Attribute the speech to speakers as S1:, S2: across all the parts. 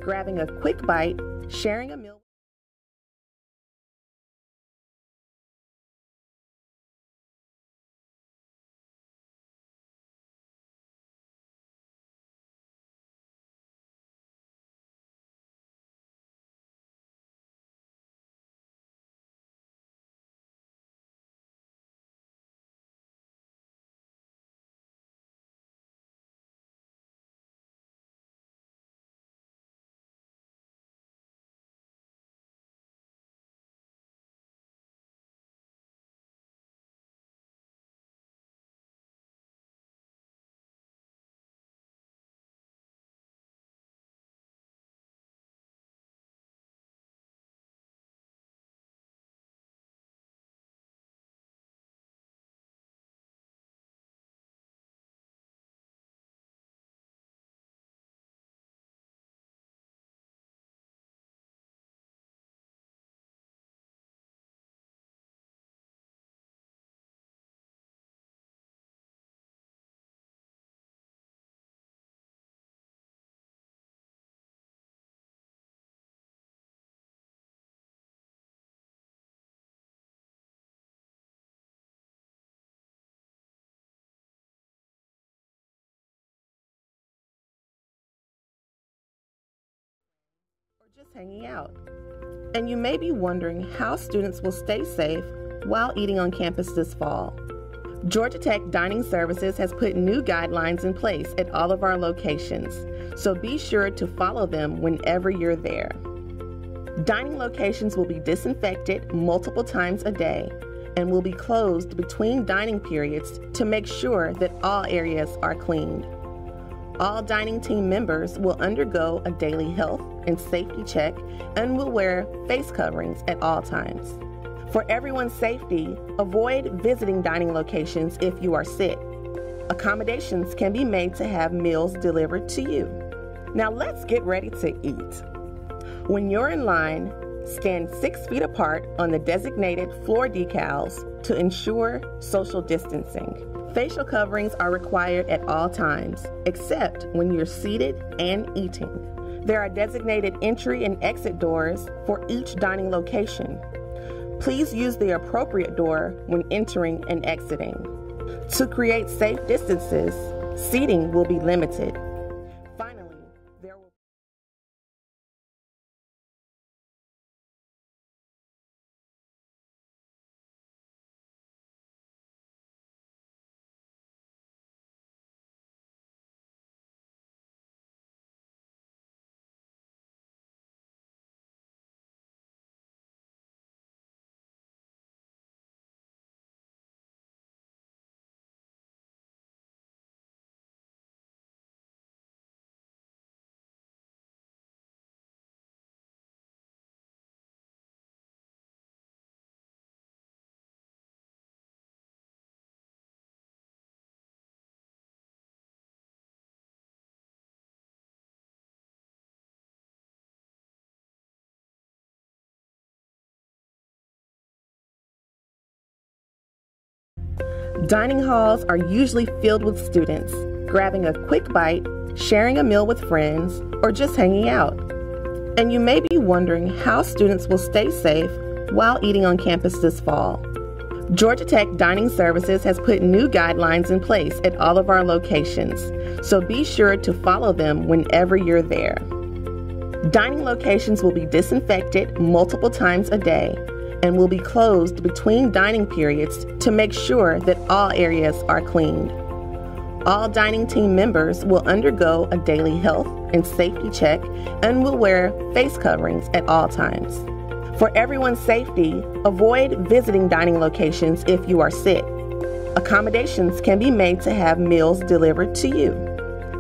S1: grabbing a quick bite, sharing a meal. Just hanging out. And you may be wondering how students will stay safe while eating on campus this fall. Georgia Tech Dining Services has put new guidelines in place at all of our locations, so be sure to follow them whenever you're there. Dining locations will be disinfected multiple times a day and will be closed between dining periods to make sure that all areas are cleaned. All dining team members will undergo a daily health and safety check and will wear face coverings at all times. For everyone's safety, avoid visiting dining locations if you are sick. Accommodations can be made to have meals delivered to you. Now let's get ready to eat. When you're in line, stand 6 feet apart on the designated floor decals to ensure social distancing. Facial coverings are required at all times, except when you're seated and eating. There are designated entry and exit doors for each dining location. Please use the appropriate door when entering and exiting. To create safe distances, seating will be limited. Finally, there will Dining halls are usually filled with students, grabbing a quick bite, sharing a meal with friends, or just hanging out. And you may be wondering how students will stay safe while eating on campus this fall. Georgia Tech Dining Services has put new guidelines in place at all of our locations, so be sure to follow them whenever you're there. Dining locations will be disinfected multiple times a day and will be closed between dining periods to make sure that all areas are cleaned. All dining team members will undergo a daily health and safety check and will wear face coverings at all times. For everyone's safety, avoid visiting dining locations if you are sick. Accommodations can be made to have meals delivered to you.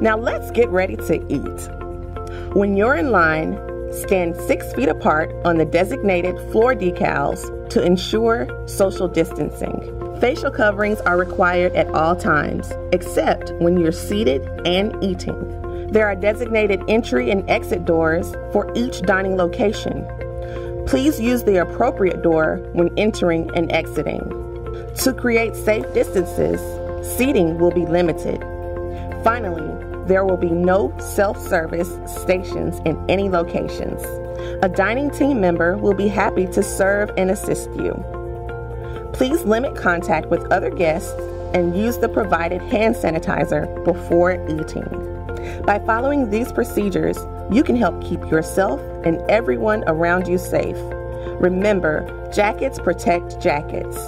S1: Now let's get ready to eat. When you're in line, stand 6 feet apart on the designated floor decals to ensure social distancing. Facial coverings are required at all times, except when you're seated and eating. There are designated entry and exit doors for each dining location. Please use the appropriate door when entering and exiting. To create safe distances, seating will be limited. Finally, There will be no self-service stations in any locations. A dining team member will be happy to serve and assist you. Please limit contact with other guests and use the provided hand sanitizer before eating. By following these procedures, you can help keep yourself and everyone around you safe. Remember, jackets protect jackets.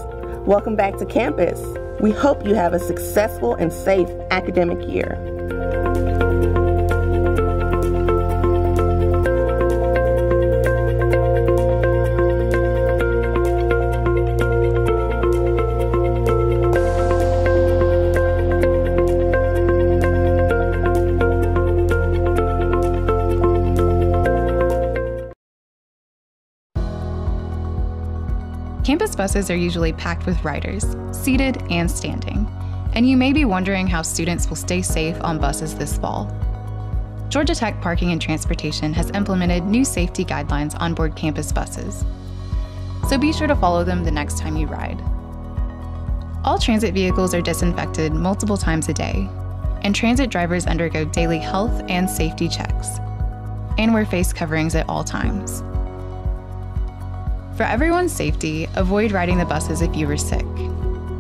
S1: Welcome back to campus. We hope you have a successful and safe academic year.
S2: Campus buses are usually packed with riders, seated and standing, and you may be wondering how students will stay safe on buses this fall. Georgia Tech Parking and Transportation has implemented new safety guidelines on board campus buses, so be sure to follow them the next time you ride. All transit vehicles are disinfected multiple times a day, and transit drivers undergo daily health and safety checks, and wear face coverings at all times. For everyone's safety, avoid riding the buses if you are sick.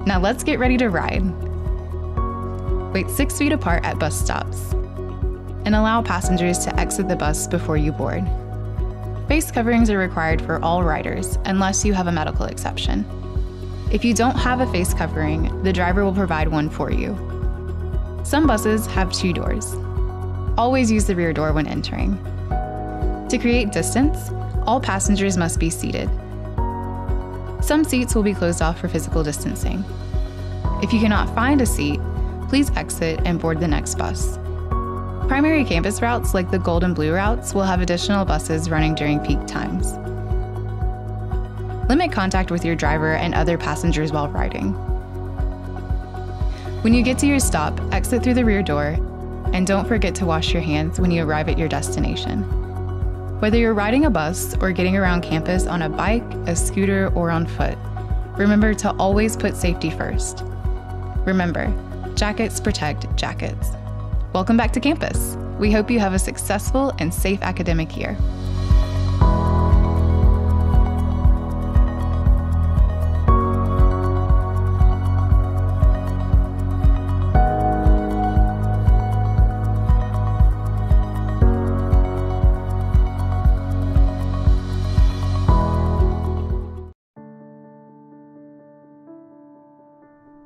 S2: Now let's get ready to ride. Wait 6 feet apart at bus stops, and allow passengers to exit the bus before you board. Face coverings are required for all riders unless you have a medical exception. If you don't have a face covering, the driver will provide one for you. Some buses have 2 doors. Always use the rear door when entering. To create distance, all passengers must be seated. Some seats will be closed off for physical distancing. If you cannot find a seat, please exit and board the next bus. Primary campus routes like the Gold and Blue routes will have additional buses running during peak times. Limit contact with your driver and other passengers while riding. When you get to your stop, exit through the rear door, and don't forget to wash your hands when you arrive at your destination. Whether you're riding a bus or getting around campus on a bike, a scooter, or on foot, remember to always put safety first. Remember, jackets protect jackets. Welcome back to campus. We hope you have a successful and safe academic year.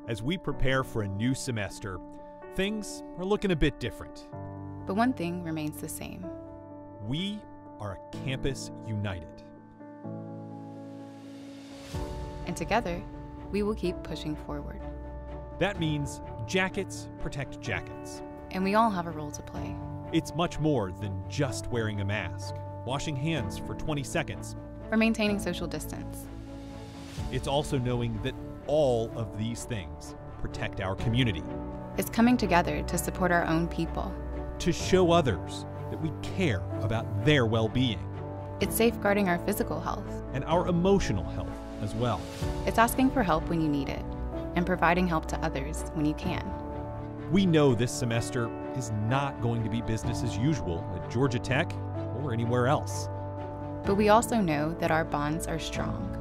S3: As we prepare for a new semester, things are looking a bit different.
S2: But one thing remains the same.
S3: We are a campus united.
S2: And together, we will keep pushing forward.
S3: That means jackets protect jackets.
S2: And we all have a role to play.
S3: It's much more than just wearing a mask, washing hands for 20 seconds,
S2: or maintaining social distance.
S3: It's also knowing that all of these things protect our community.
S2: It's coming together to support our own people.
S3: To show others that we care about their well-being.
S2: It's safeguarding our physical health.
S3: And our emotional health as well.
S2: It's asking for help when you need it, and providing help to others when you can.
S3: We know this semester is not going to be business as usual at Georgia Tech or anywhere else.
S2: But we also know that our bonds are strong.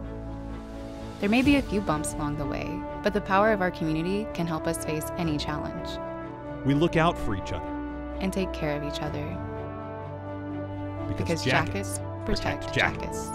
S2: There may be a few bumps along the way, but the power of our community can help us face any challenge.
S3: We look out for each other.
S2: And take care of each other. Because jackets protect jackets.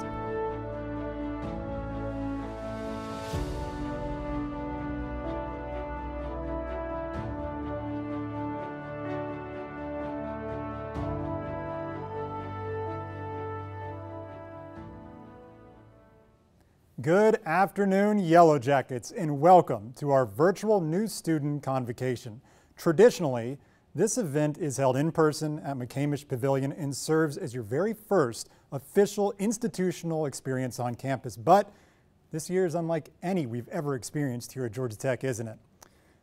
S4: Good afternoon, Yellow Jackets, and welcome to our virtual new student convocation. Traditionally, this event is held in person at McCamish Pavilion and serves as your very first official institutional experience on campus. But this year is unlike any we've ever experienced here at Georgia Tech, isn't it?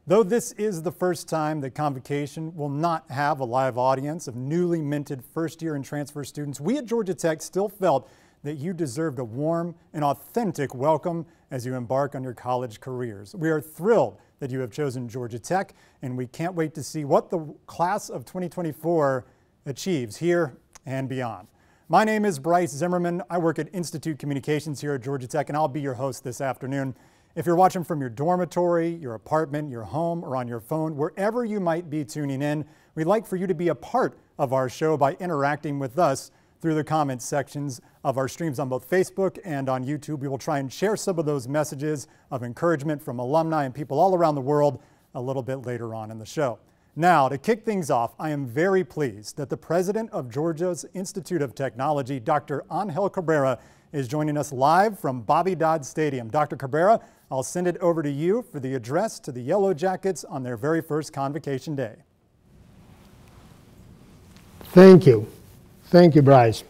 S4: Though this is the first time that Convocation will not have a live audience of newly minted first-year and transfer students, we at Georgia Tech still felt that you deserved a warm and authentic welcome as you embark on your college careers. We are thrilled that you have chosen Georgia Tech, and we can't wait to see what the class of 2024 achieves here and beyond. My name is Bryce Zimmerman. I work at Institute Communications here at Georgia Tech, and I'll be your host this afternoon. If you're watching from your dormitory, your apartment, your home, or on your phone, wherever you might be tuning in, we'd like for you to be a part of our show by interacting with us through the comments sections of our streams on both Facebook and on YouTube. We will try and share some of those messages of encouragement from alumni and people all around the world a little bit later on in the show. Now, to kick things off, I am very pleased that the president of Georgia's Institute of Technology, Dr. Angel Cabrera, is joining us live from Bobby Dodd Stadium. Dr. Cabrera, I'll send it over to you for the address to the Yellow Jackets on their very first convocation day.
S5: Thank you. Thank you, Bryce.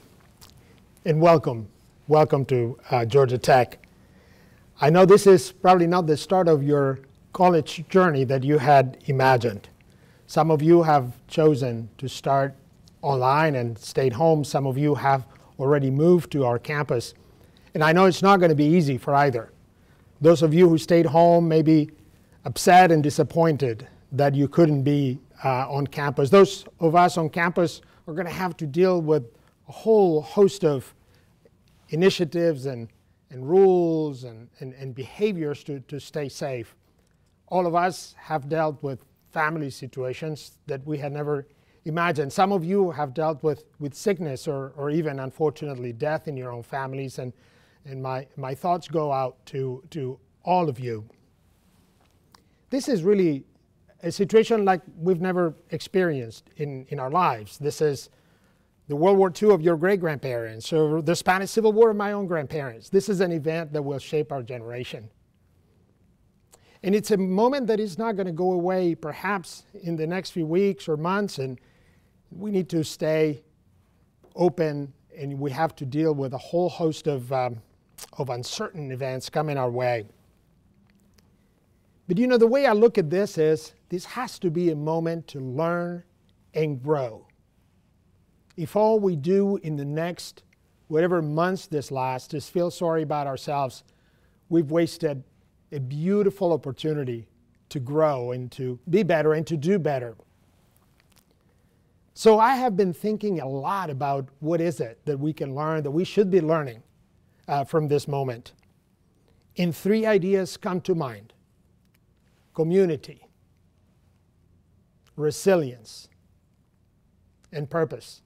S5: And welcome. Welcome to Georgia Tech. I know this is probably not the start of your college journey that you had imagined. Some of you have chosen to start online and stayed home. Some of you have already moved to our campus. And I know it's not going to be easy for either. Those of you who stayed home may be upset and disappointed that you couldn't be on campus. Those of us on campus are going to have to deal with a whole host of initiatives and rules and behaviors to stay safe. All of us have dealt with family situations that we had never imagined. Some of you have dealt with sickness or even, unfortunately, death in your own families, and my thoughts go out to all of you. This is really a situation like we've never experienced in our lives. This is the World War II of your great-grandparents, or the Spanish Civil War of my own grandparents. This is an event that will shape our generation. And it's a moment that is not going to go away perhaps in the next few weeks or months, and we need to stay open, and we have to deal with a whole host of uncertain events coming our way. But you know, the way I look at this is, this has to be a moment to learn and grow. If all we do in the next whatever months this lasts is feel sorry about ourselves, we've wasted a beautiful opportunity to grow and to be better and to do better. So I have been thinking a lot about what is it that we can learn, that we should be learning from this moment. And three ideas come to mind: community, resilience, and purpose.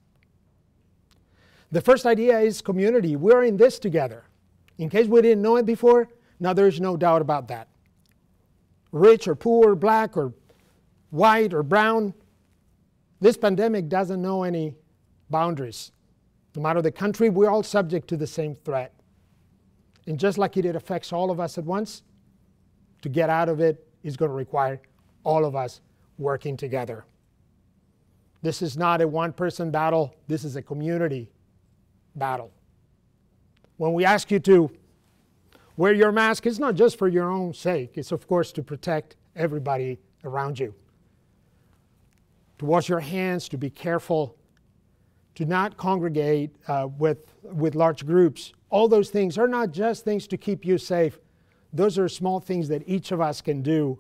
S5: The first idea is community. We're in this together. In case we didn't know it before, now there's no doubt about that. Rich or poor, black or white or brown, this pandemic doesn't know any boundaries. No matter the country, we're all subject to the same threat. And just like it affects all of us at once, to get out of it is going to require all of us working together. This is not a one-person battle. This is a community battle. When we ask you to wear your mask, it's not just for your own sake. It's, of course, to protect everybody around you. To wash your hands, to be careful, to not congregate with large groups. All those things are not just things to keep you safe. Those are small things that each of us can do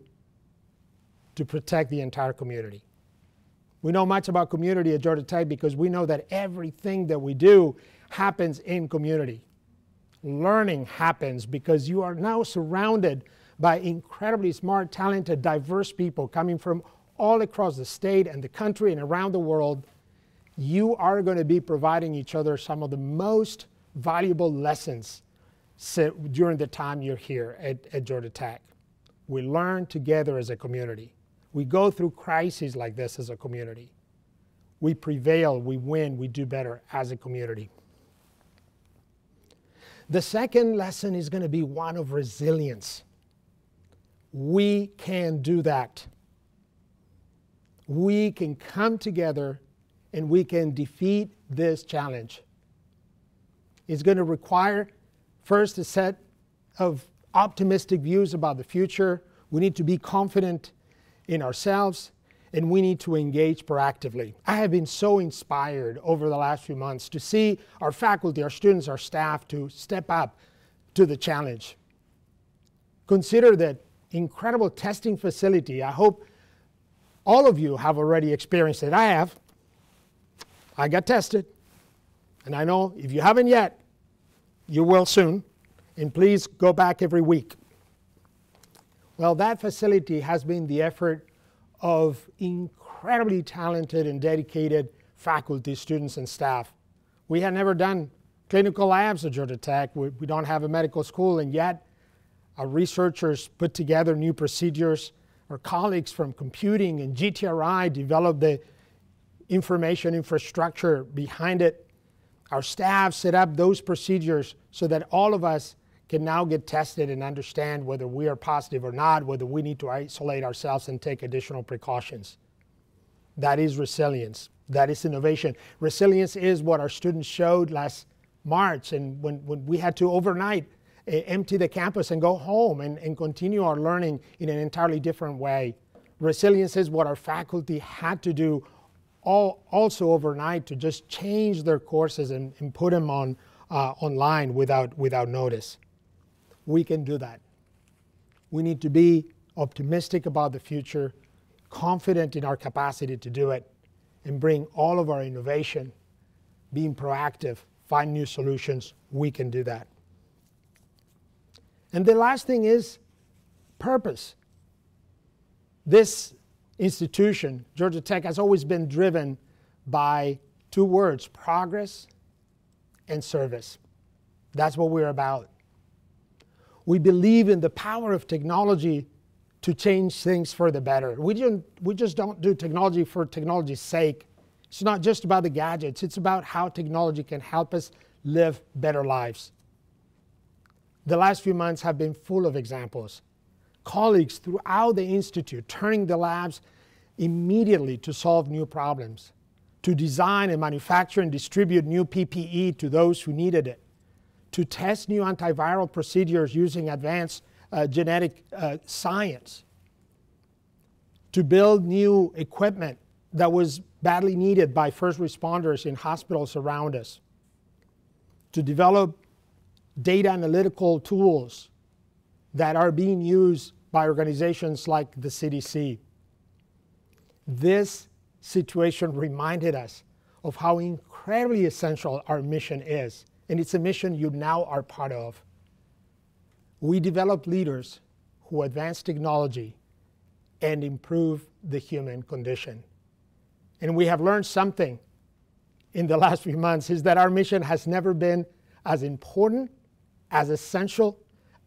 S5: to protect the entire community. We know much about community at Georgia Tech because we know that everything that we do happens in community. Learning happens because you are now surrounded by incredibly smart, talented, diverse people coming from all across the state and the country and around the world. You are going to be providing each other some of the most valuable lessons during the time you're here at Georgia Tech. We learn together as a community. We go through crises like this as a community. We prevail, we win, we do better as a community. The second lesson is going to be one of resilience. We can do that. We can come together and we can defeat this challenge. It's going to require, first, a set of optimistic views about the future. We need to be confident in ourselves, and we need to engage proactively. I have been so inspired over the last few months to see our faculty, our students, our staff to step up to the challenge. Consider that incredible testing facility. I hope all of you have already experienced it. I have. I got tested. And I know if you haven't yet, you will soon. And please go back every week. Well, that facility has been the effort of incredibly talented and dedicated faculty, students, and staff. We had never done clinical labs at Georgia Tech. We don't have a medical school, and yet our researchers put together new procedures. Our colleagues from computing and GTRI developed the information infrastructure behind it. Our staff set up those procedures so that all of us can now get tested and understand whether we are positive or not, whether we need to isolate ourselves and take additional precautions. That is resilience. That is innovation. Resilience is what our students showed last March, and when we had to overnight empty the campus and go home and continue our learning in an entirely different way. Resilience is what our faculty had to do also overnight to just change their courses and put them on online without notice. We can do that. We need to be optimistic about the future, confident in our capacity to do it, and bring all of our innovation, being proactive, find new solutions. We can do that. And the last thing is purpose. This institution, Georgia Tech, has always been driven by two words: progress and service. That's what we're about. We believe in the power of technology to change things for the better. We just don't do technology for technology's sake. It's not just about the gadgets. It's about how technology can help us live better lives. The last few months have been full of examples. Colleagues throughout the Institute turning the labs immediately to solve new problems, to design and manufacture and distribute new PPE to those who needed it, to test new antiviral procedures using advanced genetic science, to build new equipment that was badly needed by first responders in hospitals around us, to develop data analytical tools that are being used by organizations like the CDC. This situation reminded us of how incredibly essential our mission is, and it's a mission you now are part of. We develop leaders who advance technology and improve the human condition. And we have learned something in the last few months, is that our mission has never been as important, as essential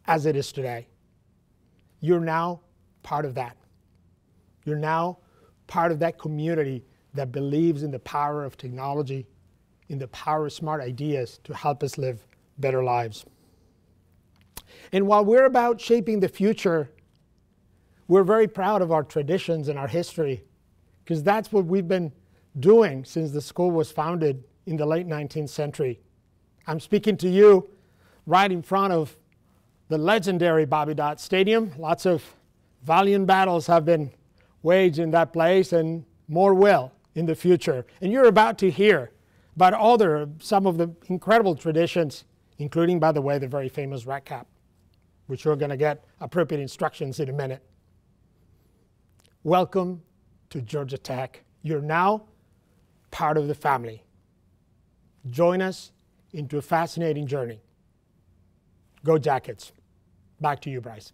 S5: as it is today. You're now part of that. You're now part of that community that believes in the power of technology, in the power of smart ideas to help us live better lives. And while we're about shaping the future, we're very proud of our traditions and our history, because that's what we've been doing since the school was founded in the late 19th century. I'm speaking to you right in front of the legendary Bobby Dodd Stadium. Lots of valiant battles have been waged in that place, and more will in the future. And you're about to hear about some of the incredible traditions, including, by the way, the very famous rat cap, which you're going to get appropriate instructions in a minute. Welcome to Georgia Tech. You're now part of the family. Join us into a fascinating journey. Go Jackets. Back to you, Bryce.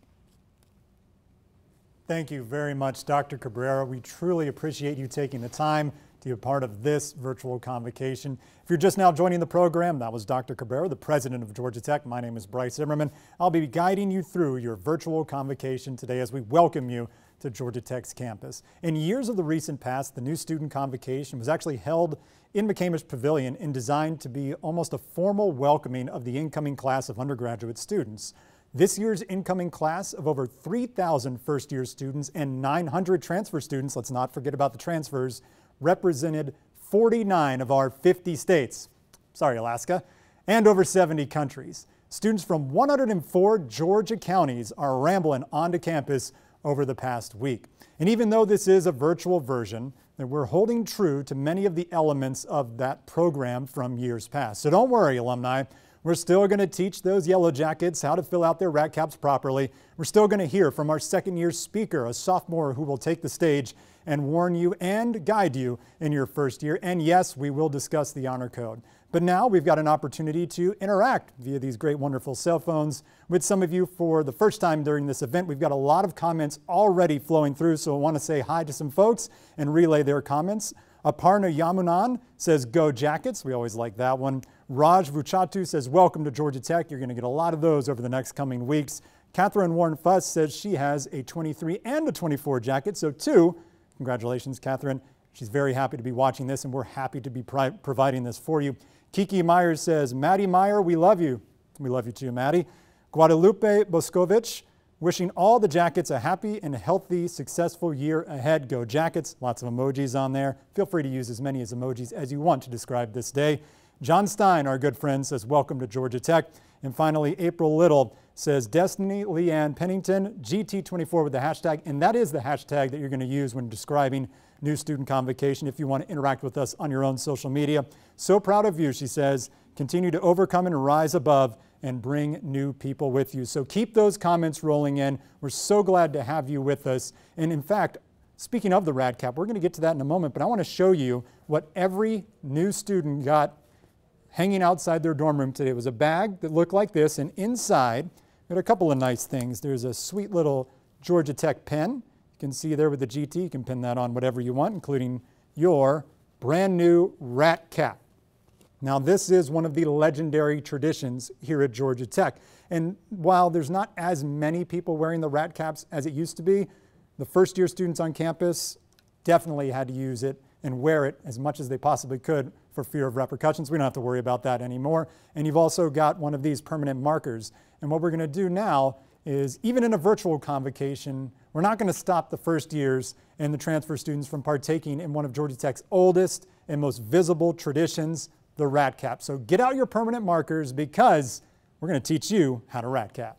S4: Thank you very much, Dr. Cabrera. We truly appreciate you taking the time to be a part of this virtual convocation. If you're just now joining the program, that was Dr. Cabrera, the president of Georgia Tech. My name is Bryce Zimmerman. I'll be guiding you through your virtual convocation today as we welcome you to Georgia Tech's campus. In years of the recent past, the new student convocation was actually held in McCamish Pavilion and designed to be almost a formal welcoming of the incoming class of undergraduate students. This year's incoming class of over 3,000 first-year students and 900 transfer students, let's not forget about the transfers, represented 49 of our 50 states, sorry Alaska, and over 70 countries. Students from 104 Georgia counties are rambling onto campus over the past week. And even though this is a virtual version, we're holding true to many of the elements of that program from years past. So don't worry, alumni. We're still going to teach those Yellow Jackets how to fill out their rat caps properly. We're still going to hear from our second-year speaker, a sophomore who will take the stage and warn you and guide you in your first year. And yes, we will discuss the honor code. But now we've got an opportunity to interact via these great, wonderful cell phones with some of you for the first time during this event. We've got a lot of comments already flowing through, so I want to say hi to some folks and relay their comments. Aparna Yamunan says, "Go Jackets." We always like that one. Raj Vuchatu says, "Welcome to Georgia Tech." You're going to get a lot of those over the next coming weeks. Catherine Warren Fuss says she has a 23 and a 24 jacket, so 2. Congratulations, Catherine. She's very happy to be watching this, and we're happy to be providing this for you. Kiki Myers says, "Maddie Meyer, we love you." We love you too, Maddie. Guadalupe Boscovich, wishing all the Jackets a happy and healthy, successful year ahead. Go Jackets. Lots of emojis on there. Feel free to use as many as emojis as you want to describe this day. John Stein, our good friend, says, "Welcome to Georgia Tech." And finally, April Little says, "Destiny Leanne Pennington, GT24 with the hashtag." And that is the hashtag that you're going to use when describing New Student Convocation if you want to interact with us on your own social media. "So proud of you," she says. "Continue to overcome and rise above and bring new people with you." So keep those comments rolling in. We're so glad to have you with us. And in fact, speaking of the Rad Cap, we're going to get to that in a moment, but I want to show you what every new student got hanging outside their dorm room today. It was a bag that looked like this, and inside, we had a couple of nice things. There's a sweet little Georgia Tech pen. You can see there with the GT, you can pin that on whatever you want, including your brand new rat cap. Now, this is one of the legendary traditions here at Georgia Tech. And while there's not as many people wearing the rat caps as it used to be, the first-year students on campus definitely had to use it and wear it as much as they possibly could for fear of repercussions. We don't have to worry about that anymore. And you've also got one of these permanent markers. And what we're going to do now is, even in a virtual convocation, we're not going to stop the first years and the transfer students from partaking in one of Georgia Tech's oldest and most visible traditions, the rat cap. So get out your permanent markers, because we're going to teach you how to rat cap.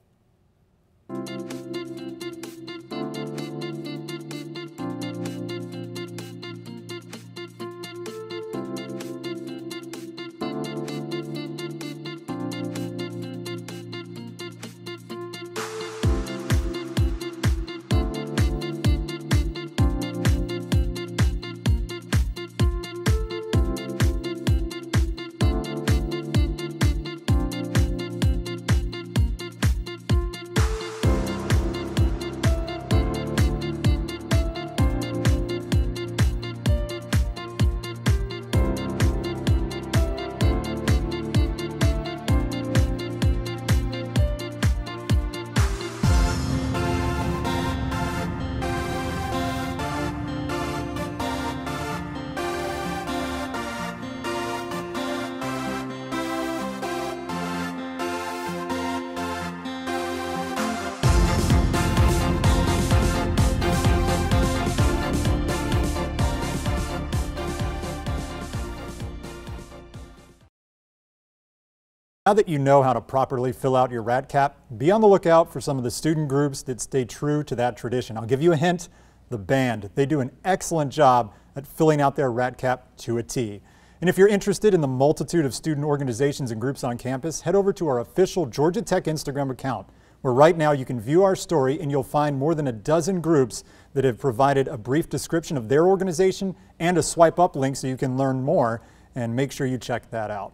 S4: Now that you know how to properly fill out your rat cap, be on the lookout for some of the student groups that stay true to that tradition. I'll give you a hint: the band. They do an excellent job at filling out their rat cap to a T. And if you're interested in the multitude of student organizations and groups on campus, head over to our official Georgia Tech Instagram account, where right now you can view our story and you'll find more than a dozen groups that have provided a brief description of their organization and a swipe up link so you can learn more, and make sure you check that out.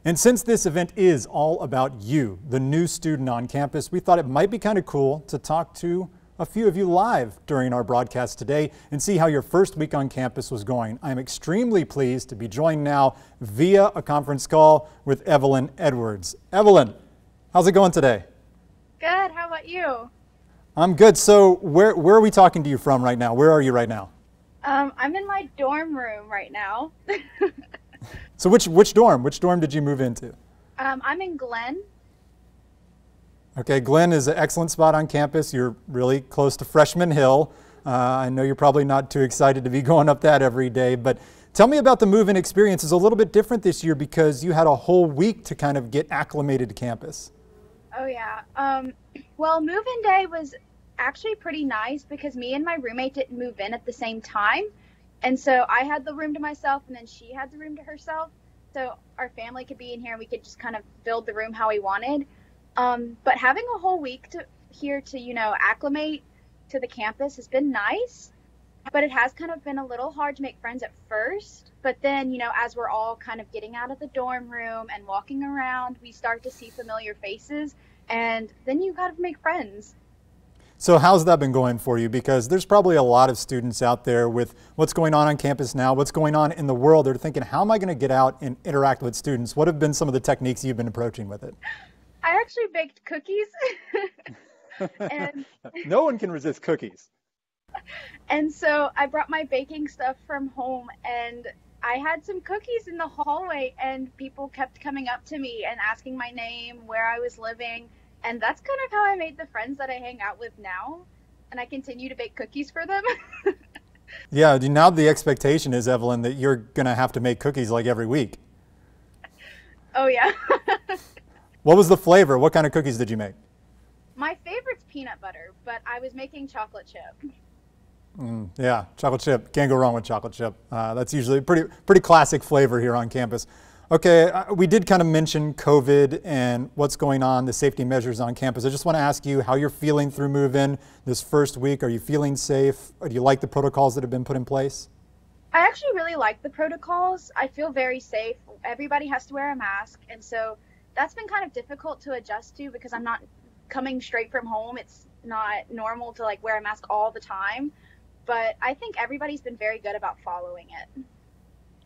S4: And since this event is all about you, the new student on campus, we thought it might be kind of cool to talk to a few of you live during our broadcast today and see how your first week on campus was going. I'm extremely pleased to be joined now via a conference call with Evelyn Edwards. Evelyn, how's it going today?
S6: Good, how about you?
S4: I'm good. So where are we talking to you from right now? Where are you right now?
S6: I'm in my dorm room right now.
S4: So which dorm? Which dorm did you move into?
S6: I'm in Glen.
S4: Okay, Glen is an excellent spot on campus. You're really close to Freshman Hill. I know you're probably not too excited to be going up that every day, but tell me about the move-in experience. It's a little bit different this year because you had a whole week to kind of get acclimated to campus.
S6: Oh yeah. Well, move-in day was actually pretty nice because me and my roommate didn't move in at the same time. And so I had the room to myself, and then she had the room to herself. so our family could be in here and we could just kind of build the room how we wanted. But having a whole week here to acclimate to the campus has been nice, but it has kind of been a little hard to make friends at first. But then, as we're all kind of getting out of the dorm room and walking around, we start to see familiar faces, and then you got to make friends.
S4: So how's that been going for you? Because there's probably a lot of students out there with what's going on campus now, what's going on in the world. They're thinking, how am I going to get out and interact with students? What have been some of the techniques you've been approaching with it?
S6: I actually baked cookies. And
S4: no one can resist cookies.
S6: And so I brought my baking stuff from home, and I had some cookies in the hallway, and people kept coming up to me and asking my name, where I was living. And that's kind of how I made the friends that I hang out with now. And I continue to bake cookies for them.
S4: Yeah, now the expectation is, Evelyn, that you're going to have to make cookies like every week.
S6: Oh, yeah.
S4: What was the flavor? What kind of cookies did you make?
S6: My favorite's peanut butter, but I was making chocolate chip.
S4: Yeah, chocolate chip. Can't go wrong with chocolate chip. That's usually a pretty classic flavor here on campus. Okay, we did kind of mention COVID and what's going on, the safety measures on campus. I just want to ask you how you're feeling through move-in this first week. Are you feeling safe? Or do you like the protocols that have been put in place?
S6: I actually really like the protocols. I feel very safe. Everybody has to wear a mask, and so that's been kind of difficult to adjust to because I'm not coming straight from home. It's not normal to wear a mask all the time, but I think everybody's been very good about following it.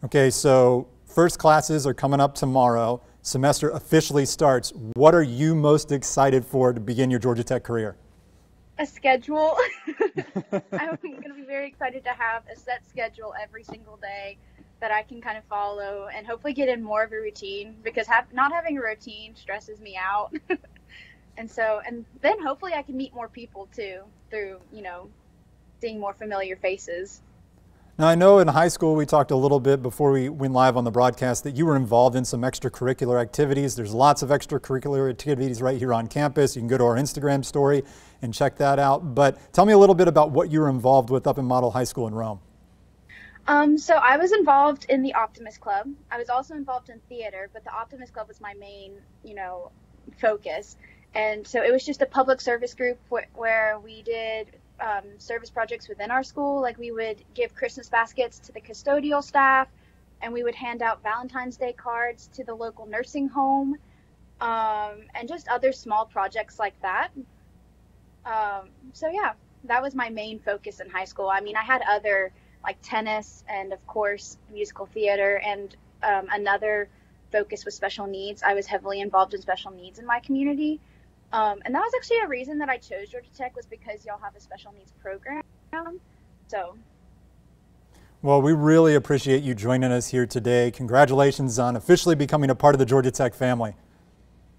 S4: Okay, so first classes are coming up tomorrow. Semester officially starts. What are you most excited for to begin your Georgia Tech career?
S6: A schedule. I'm going to be very excited to have a set schedule every single day that I can kind of follow and hopefully get in more of a routine, because not having a routine stresses me out. And then hopefully I can meet more people too through, seeing more familiar faces.
S4: Now, I know in high school we talked a little bit before we went live on the broadcast that you were involved in some extracurricular activities. There's lots of extracurricular activities right here on campus. You can go to our Instagram story and check that out. But tell me a little bit about what you were involved with up in Model High School in Rome.
S6: So I was involved in the Optimist Club. I was also involved in theater, but the Optimist Club was my main, focus. And so it was just a public service group where we did service projects within our school. Like, we would give Christmas baskets to the custodial staff, and we would hand out Valentine's Day cards to the local nursing home, and just other small projects like that. So yeah, that was my main focus in high school. I mean, I had other like tennis and of course musical theater, and another focus was special needs. I was heavily involved in special needs in my community. And that was actually a reason that I chose Georgia Tech, was because y'all have a special needs program.
S4: Well, we really appreciate you joining us here today. Congratulations on officially becoming a part of the Georgia Tech family.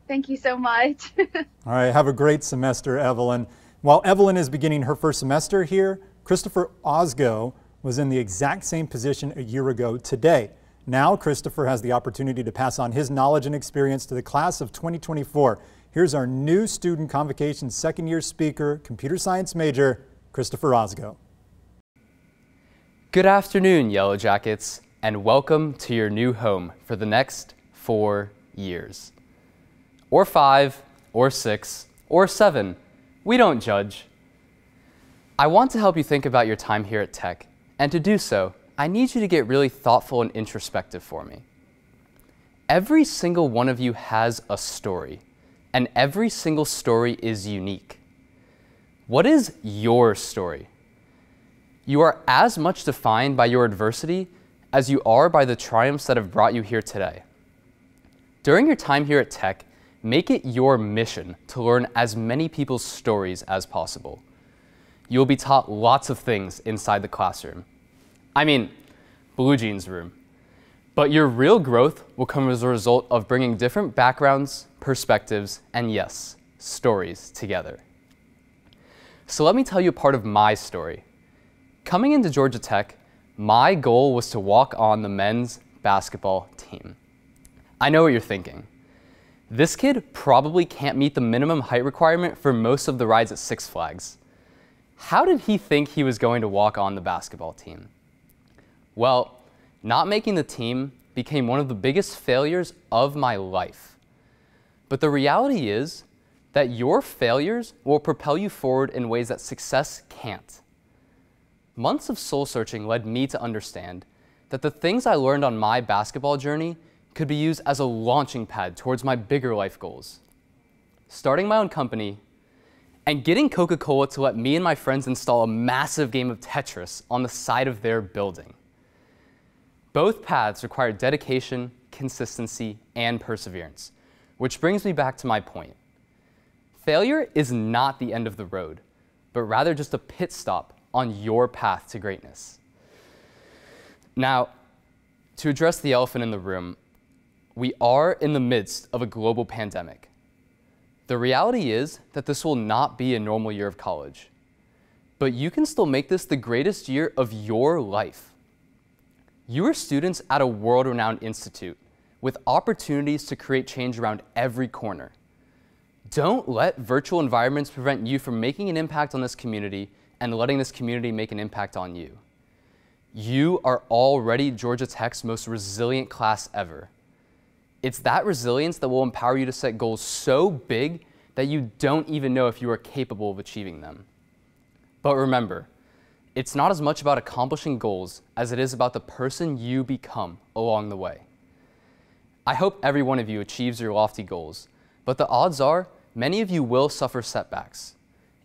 S6: Thank you so much.
S4: All right, have a great semester, Evelyn. While Evelyn is beginning her first semester here, Christopher Osgo was in the exact same position a year ago today. Now, Christopher has the opportunity to pass on his knowledge and experience to the class of 2024. Here's our new Student Convocation second-year speaker, computer science major, Christopher Osgo.
S7: Good afternoon, Yellow Jackets, and welcome to your new home for the next 4 years. Or 5, or 6, or 7. We don't judge. I want to help you think about your time here at Tech, and to do so, I need you to get really thoughtful and introspective for me. Every single one of you has a story, and every single story is unique. What is your story? You are as much defined by your adversity as you are by the triumphs that have brought you here today. During your time here at Tech, make it your mission to learn as many people's stories as possible. You will be taught lots of things inside the classroom. I mean, Blue Jeans room. But your real growth will come as a result of bringing different backgrounds, perspectives, and yes, stories together. So let me tell you a part of my story. Coming into Georgia Tech, my goal was to walk on the men's basketball team. I know what you're thinking. This kid probably can't meet the minimum height requirement for most of the rides at Six Flags. How did he think he was going to walk on the basketball team? Well, not making the team became one of the biggest failures of my life. But the reality is that your failures will propel you forward in ways that success can't. Months of soul searching led me to understand that the things I learned on my basketball journey could be used as a launching pad towards my bigger life goals. Starting my own company and getting Coca-Cola to let me and my friends install a massive game of Tetris on the side of their building. Both paths require dedication, consistency, and perseverance, which brings me back to my point. Failure is not the end of the road, but rather just a pit stop on your path to greatness. Now, to address the elephant in the room, we are in the midst of a global pandemic. The reality is that this will not be a normal year of college, but you can still make this the greatest year of your life. You are students at a world-renowned institute with opportunities to create change around every corner. Don't let virtual environments prevent you from making an impact on this community and letting this community make an impact on you. You are already Georgia Tech's most resilient class ever. It's that resilience that will empower you to set goals so big that you don't even know if you are capable of achieving them. But remember, it's not as much about accomplishing goals as it is about the person you become along the way. I hope every one of you achieves your lofty goals, but the odds are many of you will suffer setbacks.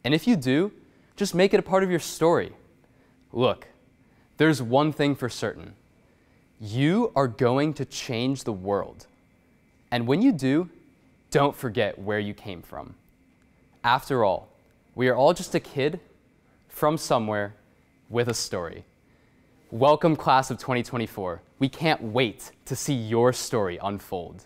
S7: And if you do, just make it a part of your story. Look, there's one thing for certain. You are going to change the world. And when you do, don't forget where you came from. After all, we are all just a kid from somewhere with a story. Welcome, class of 2024. We can't wait to see your story unfold.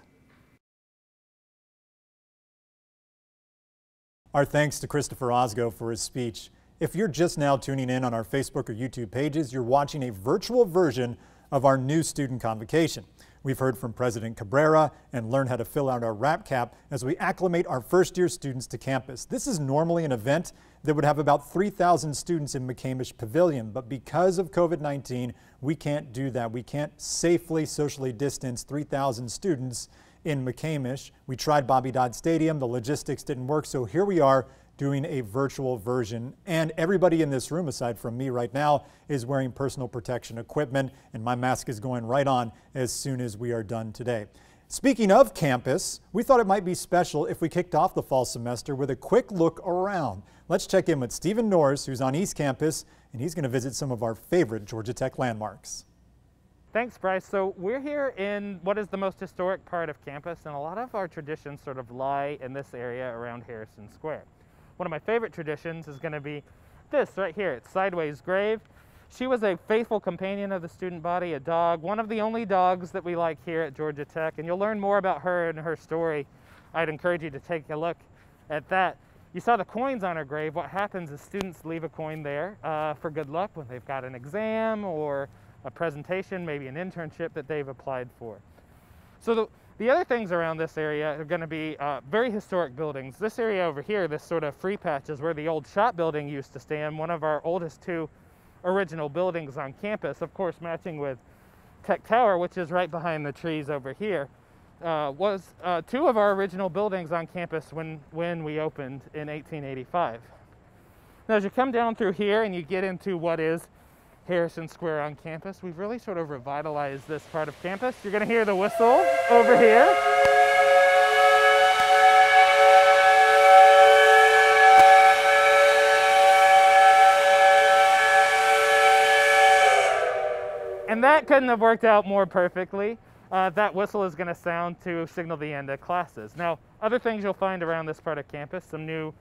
S4: Our thanks to Christopher Osgo for his speech. If you're just now tuning in on our Facebook or YouTube pages, you're watching a virtual version of our new Student Convocation. We've heard from President Cabrera and learned how to fill out our wrap cap as we acclimate our first-year students to campus. This is normally an event that would have about 3,000 students in McCamish Pavilion, but because of COVID-19, we can't do that. We can't safely socially distance 3,000 students in McCamish. We tried Bobby Dodd Stadium, the logistics didn't work, so here we are doing a virtual version. And everybody in this room, aside from me right now, is wearing personal protection equipment, and my mask is going right on as soon as we are done today. Speaking of campus, we thought it might be special if we kicked off the fall semester with a quick look around. Let's check in with Stephen Norris, who's on East Campus, and he's going to visit some of our favorite Georgia Tech landmarks.
S8: Thanks, Bryce. So we're here in what is the most historic part of campus, and a lot of our traditions sort of lie in this area around Harrison Square. One of my favorite traditions is going to be this right here. It's Sideways Grave. She was a faithful companion of the student body, a dog, one of the only dogs that we like here at Georgia Tech, and you'll learn more about her and her story. I'd encourage you to take a look at that. You saw the coins on her grave. What happens is students leave a coin there for good luck when they've got an exam or a presentation, maybe an internship that they've applied for. So the other things around this area are going to be very historic buildings. This area over here, this sort of free patch, is where the old shop building used to stand, one of our oldest two original buildings on campus, of course matching with Tech Tower, which is right behind the trees over here, was two of our original buildings on campus when we opened in 1885. Now as you come down through here and you get into what is Harrison Square on campus, we've really sort of revitalized this part of campus. You're going to hear the whistle over here. And that couldn't have worked out more perfectly. That whistle is going to sound to signal the end of classes. Now, other things you'll find around this part of campus, some new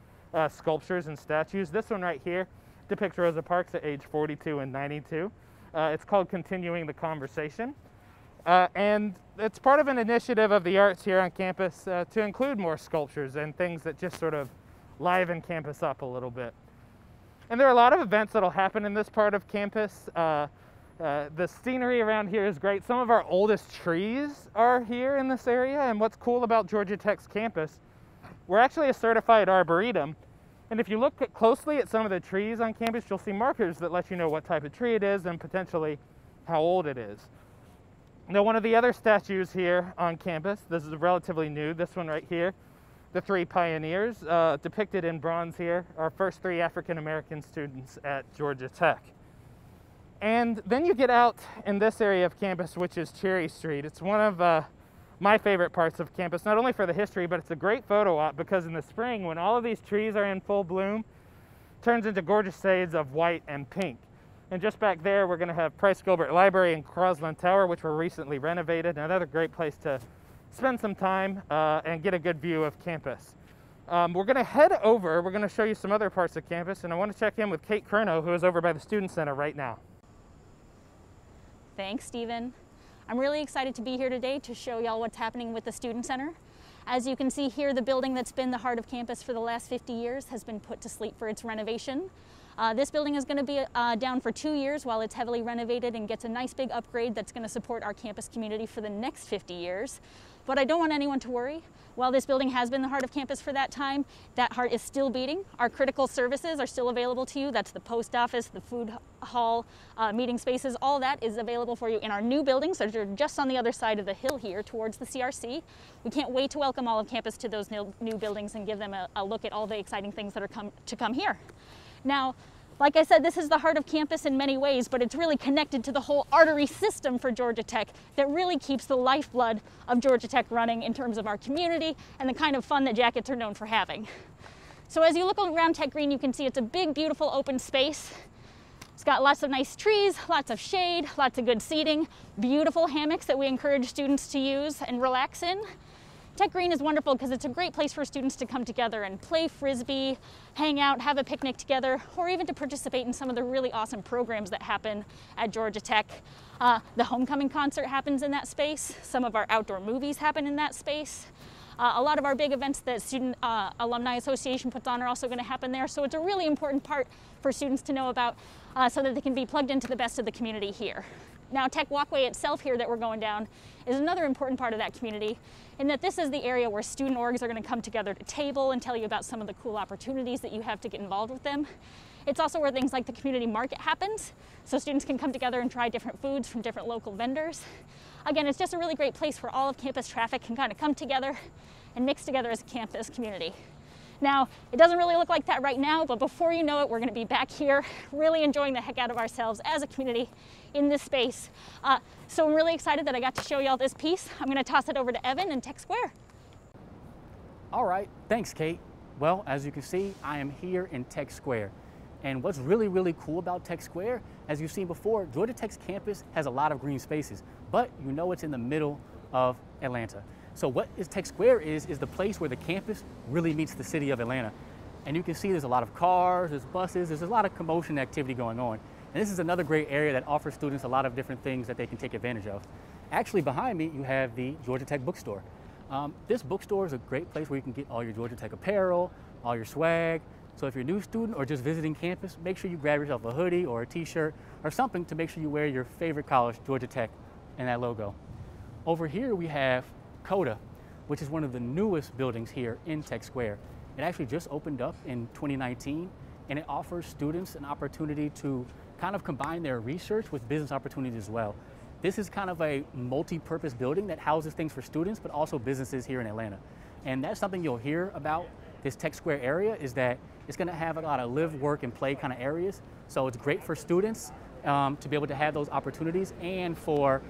S8: sculptures and statues. This one right here depicts Rosa Parks at age 42 and 92. It's called Continuing the Conversation. And it's part of an initiative of the arts here on campus to include more sculptures and things that just sort of liven campus up a little bit. And there are a lot of events that'll happen in this part of campus. The scenery around here is great. Some of our oldest trees are here in this area, and what's cool about Georgia Tech's campus, we're actually a certified arboretum, and if you look closely at some of the trees on campus, you'll see markers that let you know what type of tree it is and potentially how old it is. Now, one of the other statues here on campus, this is relatively new, this one right here, the three pioneers, depicted in bronze here, our first three African-American students at Georgia Tech. And then you get out in this area of campus, which is Cherry Street. It's one of my favorite parts of campus, not only for the history, but it's a great photo op because in the spring, when all of these trees are in full bloom, it turns into gorgeous shades of white and pink. And just back there, we're going to have Price Gilbert Library and Crosland Tower, which were recently renovated. Another great place to spend some time and get a good view of campus. We're going to head over, we're going to show you some other parts of campus, and I want to check in with Kate Kerno, who is over by the Student Center right now.
S9: Thanks, Stephen. I'm really excited to be here today to show y'all what's happening with the Student Center. As you can see here, the building that's been the heart of campus for the last 50 years has been put to sleep for its renovation. This building is going to be down for 2 years while it's heavily renovated and gets a nice big upgrade that's going to support our campus community for the next 50 years. But I don't want anyone to worry. While this building has been the heart of campus for that time, that heart is still beating. Our critical services are still available to you. That's the post office, the food hall, meeting spaces, all that is available for you in our new buildings that are just on the other side of the hill here towards the CRC. We can't wait to welcome all of campus to those new buildings and give them a look at all the exciting things that are to come here. Now, like I said, this is the heart of campus in many ways, but it's really connected to the whole artery system for Georgia Tech that really keeps the lifeblood of Georgia Tech running in terms of our community and the kind of fun that Jackets are known for having. So as you look around Tech Green, you can see it's a big, beautiful open space. It's got lots of nice trees, lots of shade, lots of good seating, beautiful hammocks that we encourage students to use and relax in. Tech Green is wonderful because it's a great place for students to come together and play Frisbee, hang out, have a picnic together, or even to participate in some of the really awesome programs that happen at Georgia Tech. The homecoming concert happens in that space. Some of our outdoor movies happen in that space. A lot of our big events that Student Alumni Association puts on are also going to happen there. So it's a really important part for students to know about so that they can be plugged into the best of the community here. Now, Tech Walkway itself here that we're going down is another important part of that community in that this is the area where student orgs are going to come together to table and tell you about some of the cool opportunities that you have to get involved with them. It's also where things like the community market happens, so students can come together and try different foods from different local vendors. Again, it's just a really great place where all of campus traffic can kind of come together and mix together as a campus community. Now, it doesn't really look like that right now, but before you know it, we're going to be back here really enjoying the heck out of ourselves as a community in this space. So I'm really excited that I got to show y'all this piece. I'm going to toss it over to Evan in Tech Square.
S10: All right, thanks, Kate. Well, as you can see, I am here in Tech Square. And what's really, really cool about Tech Square, as you've seen before, Georgia Tech's campus has a lot of green spaces, but you know it's in the middle of Atlanta. So what Tech Square is the place where the campus really meets the city of Atlanta. And you can see there's a lot of cars, there's buses, there's a lot of commotion activity going on. And this is another great area that offers students a lot of different things that they can take advantage of. Actually, behind me, you have the Georgia Tech bookstore. This bookstore is a great place where you can get all your Georgia Tech apparel, all your swag. So if you're a new student or just visiting campus, make sure you grab yourself a hoodie or a t-shirt or something to make sure you wear your favorite college, Georgia Tech, and that logo. Over here we have CODA, which is one of the newest buildings here in Tech Square. It actually just opened up in 2019, and it offers students an opportunity to kind of combine their research with business opportunities as well. This is kind of a multi-purpose building that houses things for students, but also businesses here in Atlanta. And that's something you'll hear about this Tech Square area, is that it's gonna have a lot of live, work, and play kind of areas. So it's great for students to be able to have those opportunities and for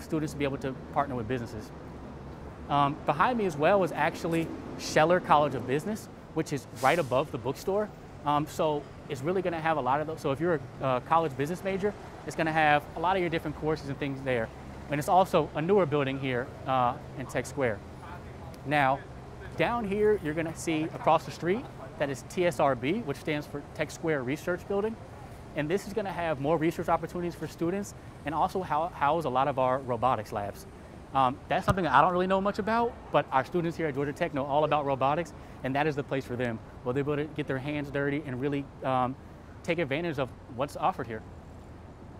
S10: students to be able to partner with businesses. Behind me as well is actually Scheller College of Business, which is right above the bookstore. So it's really going to have a lot of those. So if you're a college business major, it's going to have a lot of your different courses and things there. And it's also a newer building here in Tech Square. Now, down here, you're going to see across the street that is TSRB, which stands for Tech Square Research Building. And this is going to have more research opportunities for students and also house a lot of our robotics labs. That's something that I don't really know much about, but our students here at Georgia Tech know all about robotics, and that is the place for them, where they're able to get their hands dirty and really take advantage of what's offered here.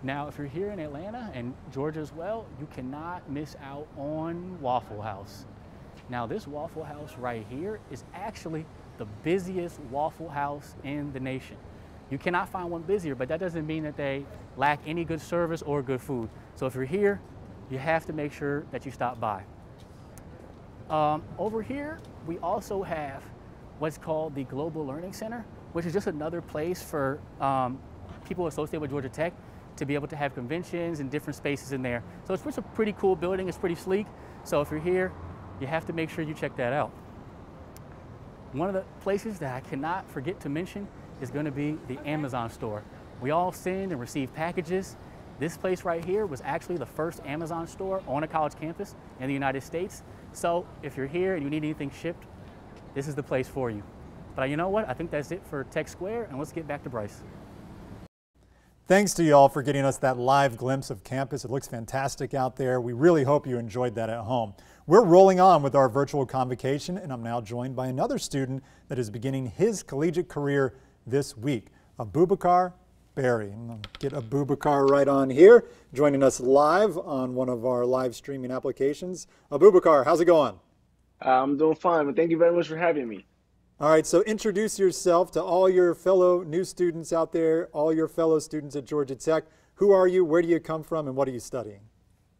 S10: Now, if you're here in Atlanta and Georgia as well, you cannot miss out on Waffle House. Now, this Waffle House right here is actually the busiest Waffle House in the nation. You cannot find one busier, but that doesn't mean that they lack any good service or good food. So if you're here, you have to make sure that you stop by. Over here, we also have what's called the Global Learning Center, which is just another place for people associated with Georgia Tech to be able to have conventions and different spaces in there. So it's just a pretty cool building. It's pretty sleek. So if you're here, you have to make sure you check that out. One of the places that I cannot forget to mention is going to be the Amazon store. We all send and receive packages. This place right here was actually the first Amazon store on a college campus in the United States. So if you're here and you need anything shipped, this is the place for you. But you know what? I think that's it for Tech Square, and let's get back to Bryce.
S4: Thanks to you all for getting us that live glimpse of campus. It looks fantastic out there. We really hope you enjoyed that at home. We're rolling on with our virtual convocation, and I'm now joined by another student that is beginning his collegiate career this week, Abubakar Berry. I'm going to get Abubakar right on here, joining us live on one of our live streaming applications. Abubakar, how's it going?
S11: I'm doing fine, but thank you very much for having me.
S4: All right, so introduce yourself to all your fellow new students out there, all your fellow students at Georgia Tech. Who are you, where do you come from, and what are you studying?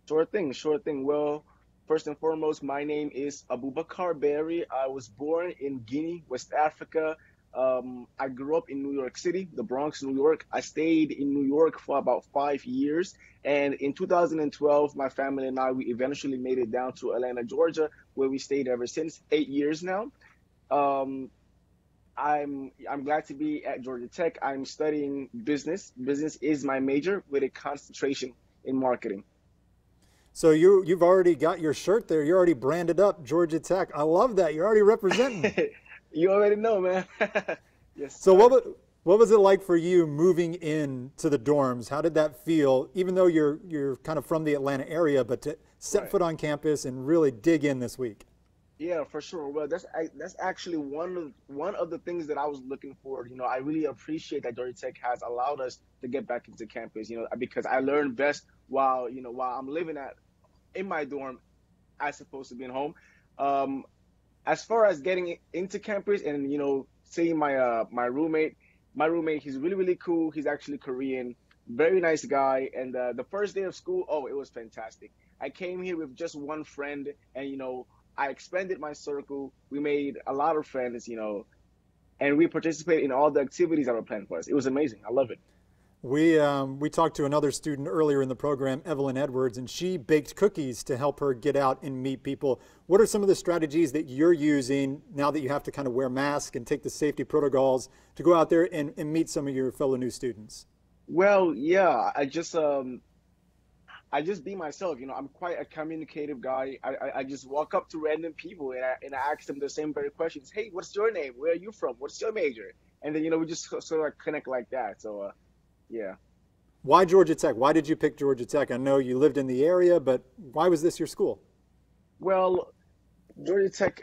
S11: Sure thing, sure thing. Well, first and foremost, my name is Abubakar Berry. I was born in Guinea, West Africa. I grew up in New York City, the Bronx, New York. I stayed in New York for about 5 years. And in 2012, my family and I, we eventually made it down to Atlanta, Georgia, where we stayed ever since, 8 years now. I'm glad to be at Georgia Tech. I'm studying business. Business is my major with a concentration in marketing.
S4: So you've already got your shirt there. You're already branded up Georgia Tech. I love that. You're already representing.
S11: You already know, man. Yes.
S4: So what was it like for you moving in to the dorms? How did that feel, even though you're kind of from the Atlanta area, but to set foot on campus and really dig in this week?
S11: Yeah, for sure. Well, that's actually one of the things that I was looking for. You know, I really appreciate that Georgia Tech has allowed us to get back into campus. You know, because I learned best while I'm living in my dorm, as opposed to being home. As far as getting into campus and seeing my roommate, he's really, really cool. He's actually Korean, very nice guy. And the first day of school, it was fantastic. I came here with just one friend, and I expanded my circle. We made a lot of friends, and we participated in all the activities that were planned for us. It was amazing. I love it.
S4: We talked to another student earlier in the program, Evelyn Edwards, and she baked cookies to help her get out and meet people. What are some of the strategies that you're using now that you have to kind of wear masks and take the safety protocols to go out there and meet some of your fellow new students?
S11: Well, yeah, I just be myself. I'm quite a communicative guy. I just walk up to random people and I ask them the same very questions. Hey, what's your name? Where are you from? What's your major? And then we just sort of connect like that. So yeah.
S4: Why Georgia Tech? Why did you pick Georgia Tech? I know you lived in the area, but why was this your school?
S11: Well, Georgia Tech,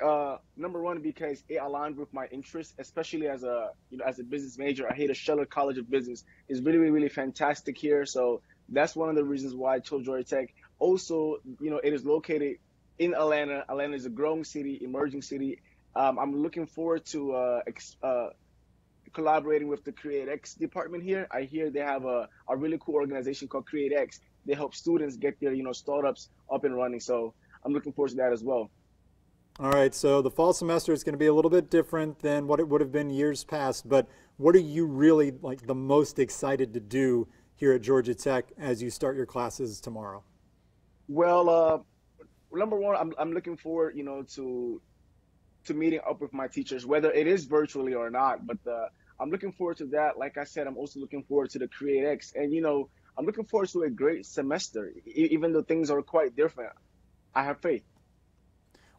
S11: number one, because it aligned with my interests, especially as a business major. I hate a Scheller College of Business. It's really, really, really fantastic here. So that's one of the reasons why I chose Georgia Tech. Also, it is located in Atlanta. Atlanta is a growing city, emerging city. I'm looking forward to collaborating with the CreateX department here. I hear they have a really cool organization called CreateX. They help students get their startups up and running. So I'm looking forward to that as well.
S4: All right, so the fall semester is going to be a little bit different than what it would have been years past, but what are you really the most excited to do here at Georgia Tech as you start your classes tomorrow?
S11: Well, number one, I'm looking forward, to meeting up with my teachers, whether it is virtually or not, but I'm looking forward to that. Like I said, I'm also looking forward to the CreateX, and I'm looking forward to a great semester, even though things are quite different. I have faith.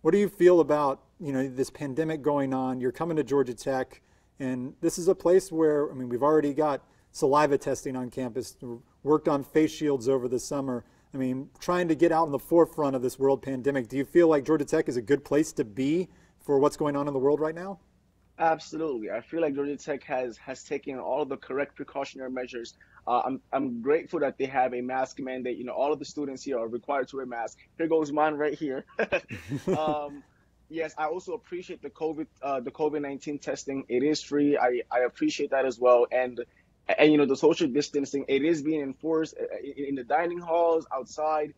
S4: What do you feel about, this pandemic going on? You're coming to Georgia Tech, and this is a place where, we've already got saliva testing on campus, worked on face shields over the summer. Trying to get out in the forefront of this world pandemic. Do you feel like Georgia Tech is a good place to be for what's going on in the world right now?
S11: Absolutely. I feel like Georgia Tech has taken all of the correct precautionary measures. I'm grateful that they have a mask mandate. All of the students here are required to wear masks. Here goes mine right here. Yes, I also appreciate the COVID-19 testing. It is free. I appreciate that as well. And the social distancing, it is being enforced in the dining halls, outside.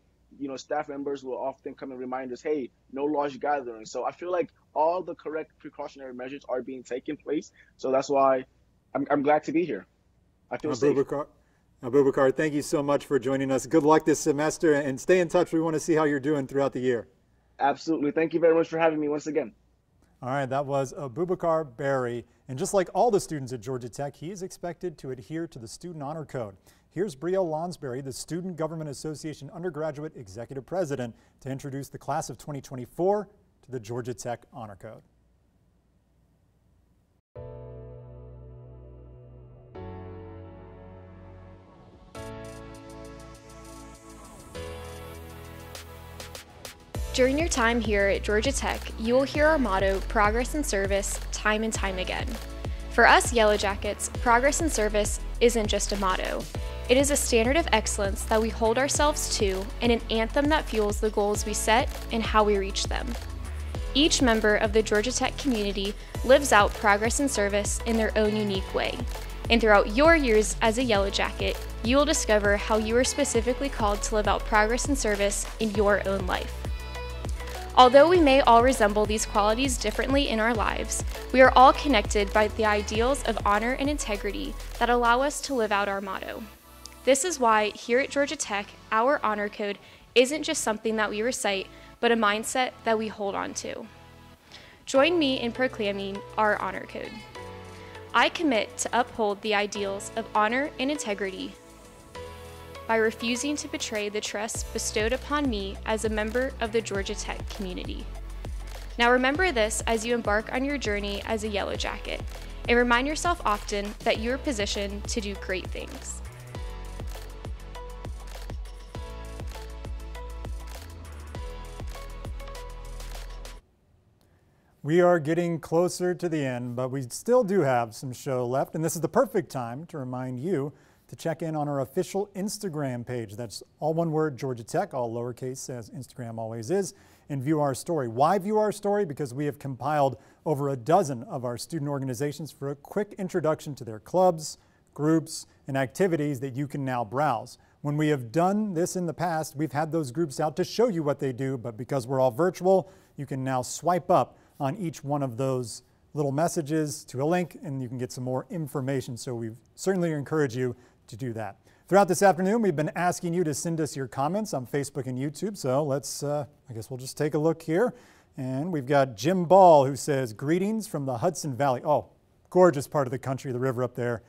S11: staff members will often come and remind us, hey, no large gatherings. So I feel like all the correct precautionary measures are being taken place. So that's why I'm glad to be here. I feel safe.
S4: Abubakar, thank you so much for joining us. Good luck this semester, and stay in touch. We want to see how you're doing throughout the year.
S11: Absolutely. Thank you very much for having me once again.
S4: All right, that was Abubakar Berry. And just like all the students at Georgia Tech, he is expected to adhere to the Student Honor Code. Here's Brielle Lonsberry, the Student Government Association Undergraduate Executive President, to introduce the class of 2024 to the Georgia Tech Honor Code.
S12: During your time here at Georgia Tech, you will hear our motto, progress and service, time and time again. For us Yellow Jackets, progress and service isn't just a motto. It is a standard of excellence that we hold ourselves to and an anthem that fuels the goals we set and how we reach them. Each member of the Georgia Tech community lives out progress and service in their own unique way. And throughout your years as a Yellow Jacket, you will discover how you are specifically called to live out progress and service in your own life. Although we may all resemble these qualities differently in our lives, we are all connected by the ideals of honor and integrity that allow us to live out our motto. This is why here at Georgia Tech, our honor code isn't just something that we recite, but a mindset that we hold on to. Join me in proclaiming our honor code. I commit to uphold the ideals of honor and integrity by refusing to betray the trust bestowed upon me as a member of the Georgia Tech community. Now remember this as you embark on your journey as a Yellow Jacket, and remind yourself often that you are positioned to do great things.
S4: We are getting closer to the end, but we still do have some show left, and this is the perfect time to remind you to check in on our official Instagram page. That's all one word, Georgia Tech, all lowercase, as Instagram always is, and view our story. Why view our story? Because we have compiled over a dozen of our student organizations for a quick introduction to their clubs, groups, and activities that you can now browse. When we have done this in the past, we've had those groups out to show you what they do, but because we're all virtual, you can now swipe up on each one of those little messages to a link, and you can get some more information. So we certainly encourage you to do that. Throughout this afternoon, we've been asking you to send us your comments on Facebook and YouTube. So let's, I guess we'll just take a look here. And we've got Jim Ball, who says, greetings from the Hudson Valley. Oh, gorgeous part of the country. The river up there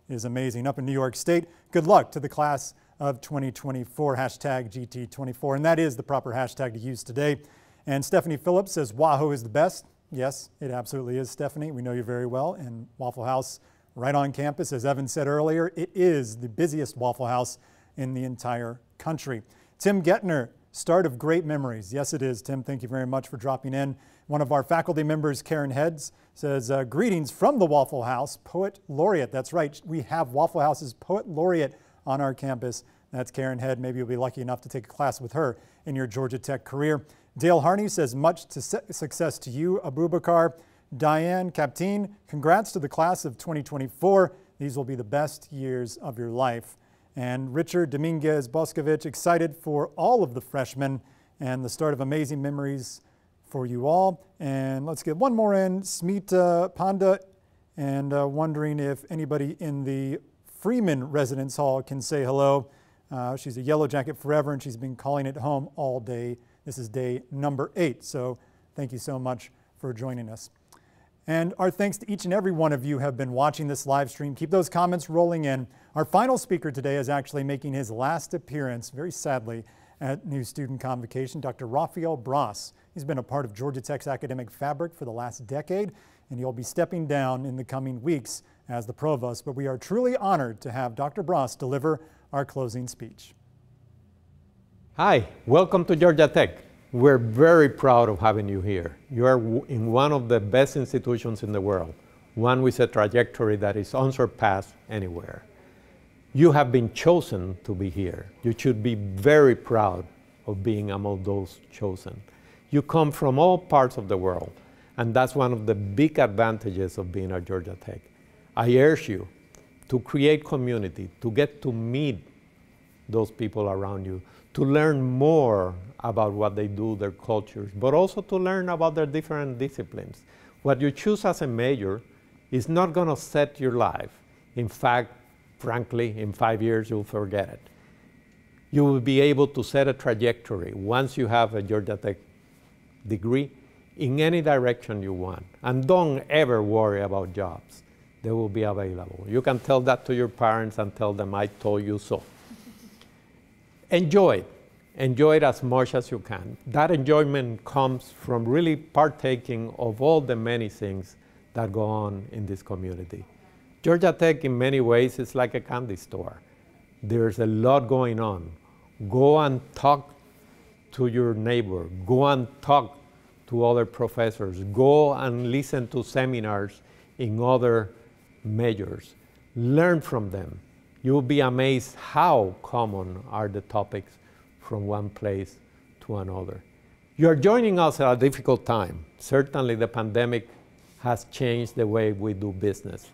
S4: is amazing. Up in New York State. Good luck to the class of 2024, hashtag GT24. And that is the proper hashtag to use today. And Stephanie Phillips says, Wahoo is the best. Yes, it absolutely is, Stephanie. We know you very well. And Waffle House right on campus, as Evan said earlier, it is the busiest Waffle House in the entire country. Tim Gettner, start of great memories. Yes, it is, Tim. Thank you very much for dropping in. One of our faculty members, Karen Heads, says, greetings from the Waffle House, Poet Laureate. That's right. We have Waffle House's Poet Laureate on our campus. That's Karen Head. Maybe you'll be lucky enough to take a class with her in your Georgia Tech career. Dale Harney says, much success to you, Abubakar. Diane Capteen, congrats to the class of 2024. These will be the best years of your life. And Richard Dominguez Boscovich, excited for all of the freshmen and the start of amazing memories for you all. And let's get one more in, Smita Panda, and wondering if anybody in the Freeman Residence Hall can say hello. She's a Yellow Jacket forever, and she's been calling it home all day. This is day number 8, so thank you so much for joining us. And our thanks to each and every one of you who have been watching this live stream. Keep those comments rolling in. Our final speaker today is actually making his last appearance, very sadly, at New Student Convocation, Dr. Rafael Bras. He's been a part of Georgia Tech's academic fabric for the last decade, and he'll be stepping down in the coming weeks as the provost. But we are truly honored to have Dr. Bras deliver our closing speech.
S13: Hi, welcome to Georgia Tech. We're very proud of having you here. You are in one of the best institutions in the world, one with a trajectory that is unsurpassed anywhere. You have been chosen to be here. You should be very proud of being among those chosen. You come from all parts of the world, and that's one of the big advantages of being at Georgia Tech. I urge you to create community, to get to meet those people around you, to learn more about what they do, their cultures, but also to learn about their different disciplines. What you choose as a major is not going to set your life. In fact, frankly, in 5 years, you'll forget it. You will be able to set a trajectory once you have a Georgia Tech degree in any direction you want. And don't ever worry about jobs. They will be available. You can tell that to your parents and tell them, I told you so. Enjoy it. Enjoy it as much as you can. That enjoyment comes from really partaking of all the many things that go on in this community. Georgia Tech, in many ways, is like a candy store. There's a lot going on. Go and talk to your neighbor. Go and talk to other professors. Go and listen to seminars in other majors. Learn from them. You'll be amazed how common are the topics from one place to another. You're joining us at a difficult time. Certainly the pandemic has changed the way we do business.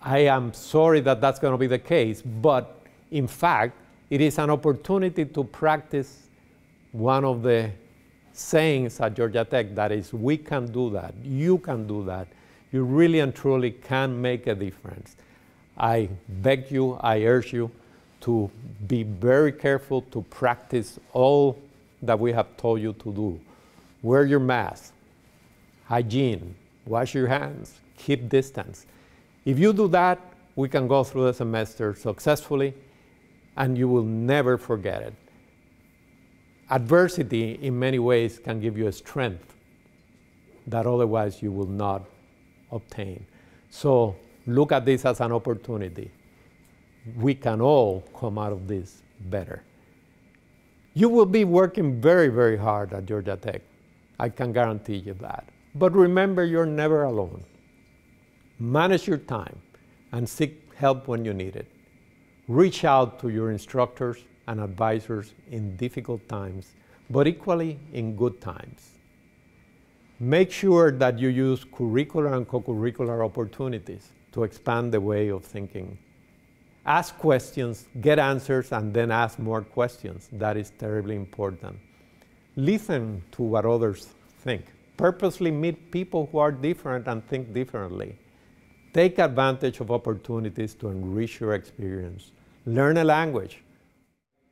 S13: I am sorry that that's going to be the case, but in fact, it is an opportunity to practice one of the sayings at Georgia Tech, that is, we can do that, you can do that. You really and truly can make a difference. I beg you, I urge you to be very careful to practice all that we have told you to do. Wear your mask, hygiene, wash your hands, keep distance. If you do that, we can go through the semester successfully, and you will never forget it. Adversity, in many ways, can give you a strength that otherwise you will not obtain. So look at this as an opportunity. We can all come out of this better. You will be working very, very hard at Georgia Tech. I can guarantee you that. But remember, you're never alone. Manage your time and seek help when you need it. Reach out to your instructors and advisors in difficult times, but equally in good times. Make sure that you use curricular and co-curricular opportunities to expand the way of thinking. Ask questions, get answers, and then ask more questions. That is terribly important. Listen to what others think. Purposely meet people who are different and think differently. Take advantage of opportunities to enrich your experience. Learn a language.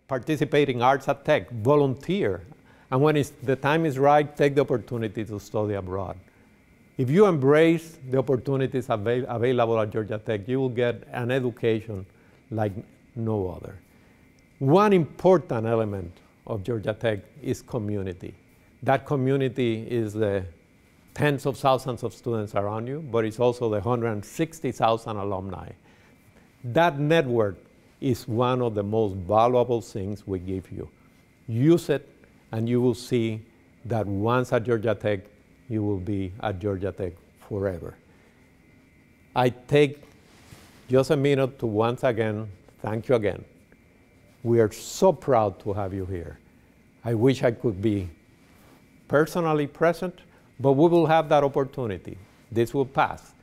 S13: Participate in arts at Tech. Volunteer. And when the time is right, take the opportunity to study abroad. If you embrace the opportunities available at Georgia Tech, you will get an education like no other. One important element of Georgia Tech is community. That community is the tens of thousands of students around you, but it's also the 160,000 alumni. That network is one of the most valuable things we give you. Use it, and you will see that once at Georgia Tech, you will be at Georgia Tech forever. I take just a minute to once again thank you again. We are so proud to have you here. I wish I could be personally present, but we will have that opportunity. This will pass,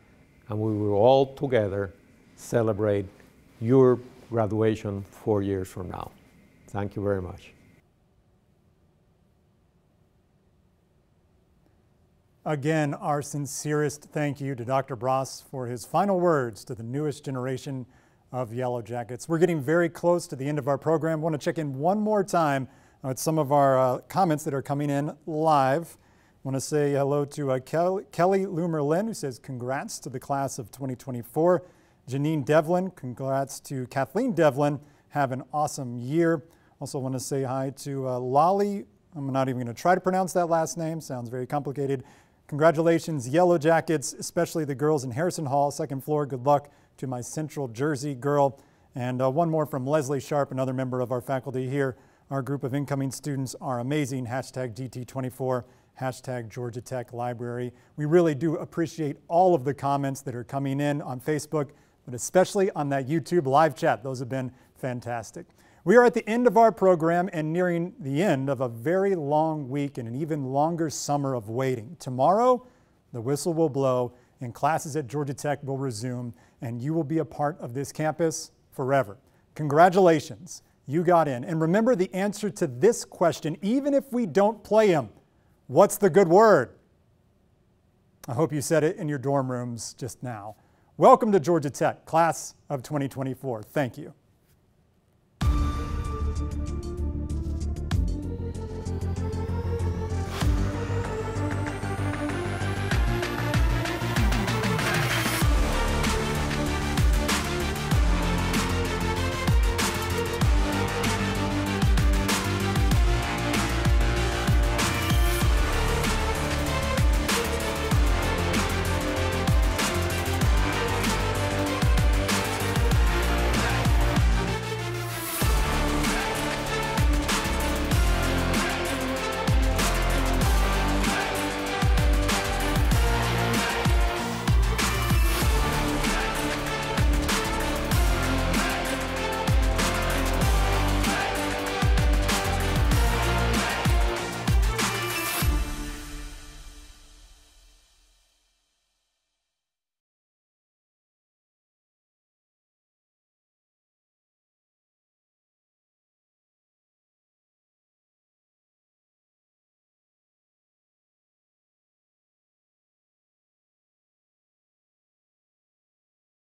S13: and we will all together celebrate your graduation 4 years from now. Thank you very much.
S4: Again, our sincerest thank you to Dr. Bras for his final words to the newest generation of Yellow Jackets. We're getting very close to the end of our program. I want to check in one more time with some of our comments that are coming in live. I want to say hello to Kelly Lumerlin, who says congrats to the class of 2024. Janine Devlin, congrats to Kathleen Devlin. Have an awesome year. Also want to say hi to Lolly. I'm not even going to try to pronounce that last name. Sounds very complicated. Congratulations, Yellow Jackets, especially the girls in Harrison Hall, second floor. Good luck to my Central Jersey girl. And one more from Leslie Sharp, another member of our faculty here. Our group of incoming students are amazing. Hashtag GT24, hashtag Georgia Tech Library. We really do appreciate all of the comments that are coming in on Facebook, but especially on that YouTube live chat. Those have been fantastic. We are at the end of our program and nearing the end of a very long week and an even longer summer of waiting. Tomorrow, the whistle will blow and classes at Georgia Tech will resume, and you will be a part of this campus forever. Congratulations. you got in. And remember the answer to this question, even if we don't play them. What's the good word? I hope you said it in your dorm rooms just now. Welcome to Georgia Tech, class of 2024. Thank you.